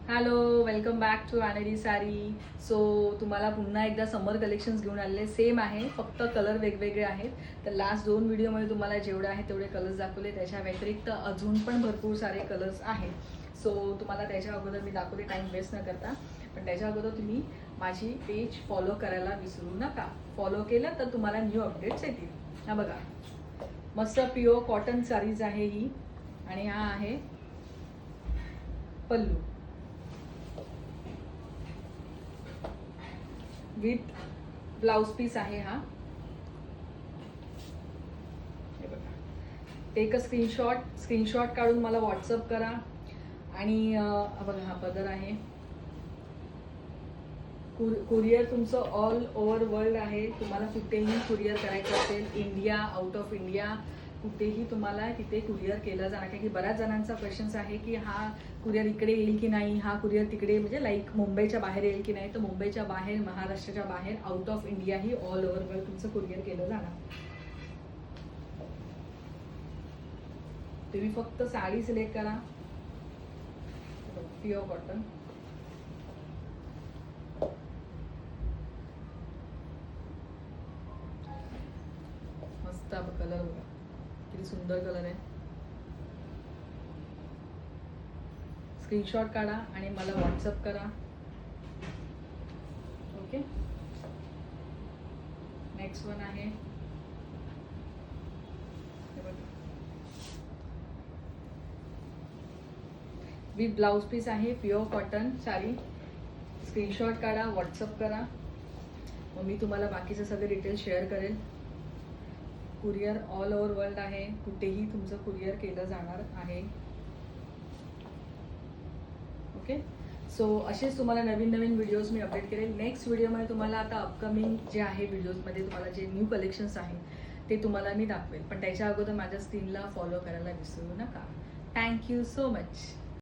Hello, welcome back to अॅनरी साडी. So तुम्हाला पुन्हा एकदा समर कलेक्शन्स घेऊन आलेले सेम आहे, फक्त कलर वेगवेगळे आहेत. तर लास्ट 2 व्हिडिओमध्ये तुम्हाला जेवढे आहेत तेवढे कलर्स दाखवले, त्याच्या व्यतिरिक्त अजून पण भरपूर सारे कलर्स आहेत. सो तुम्हाला त्याच्या अगोदर मी दाखवते, टाईम वेस्ट न करता. पण त्याच्या अगोदर तुम्ही माझी पेज फॉलो करायला विसरू नका. फॉलो केलं तर तुम्हाला न्यू अपडेट्स येतील. हा बघा, मस्त प्युअर कॉटन साडीज आहे ही, आणि हा आहे पल्लू विथ ब्लाउज पीस आहे हा. हे बघा, टेक अ स्क्रीनशॉट काढून मला व्हॉट्सअप करा. आणि बघा, हा पदर आहे. कुरिअर तुमचं ऑल ओव्हर वर्ल्ड आहे. तुम्हाला कुठेही कुरिअर करायचं असेल, इंडिया, आउट ऑफ इंडिया, कुठेही तुम्हाला तिथे कुरिअर केलं जाणार. कारण की बऱ्याच जणांचा क्वेश्चन्स आहे की हा कुरिअर इकडे येईल की नाही, हा कुरिअर तिकडे म्हणजे लाईक मुंबईच्या बाहेर येईल की नाही. तर मुंबईच्या बाहेर, महाराष्ट्राच्या बाहेर, out of India he all over world तुमचं कुरिअर केलं जाणार. तुम्ही फक्त साडी सिलेक्ट करा. प्युअर कॉटन, मस्त कलर बघा, किती सुंदर कलर आहे. स्क्रीनशॉट काढा आणि मला व्हॉट्सअप करा. ओके, नेक्स्ट वन आहे विथ ब्लाउज पीस आहे, प्युअर कॉटन साडी. स्क्रीनशॉट काढा, व्हॉट्सअप करा, मग मी तुम्हाला बाकीचे सगळे डिटेल्स शेअर करेल. कुरिअर ऑल ओव्हर वर्ल्ड आहे, कुठेही तुमचं कुरिअर केलं जाणार आहे. ओके, सो असेच तुम्हाला नवीन नवीन व्हिडिओज मी अपडेट करेल. नेक्स्ट व्हिडिओमध्ये तुम्हाला आता अपकमिंग जे आहे व्हिडिओजमध्ये तुम्हाला जे न्यू कलेक्शन्स आहेत ते तुम्हाला मी दाखवेल. पण त्याच्या अगोदर माझ्या स्क्रीनला फॉलो करायला विसरू नका. Thank you so much.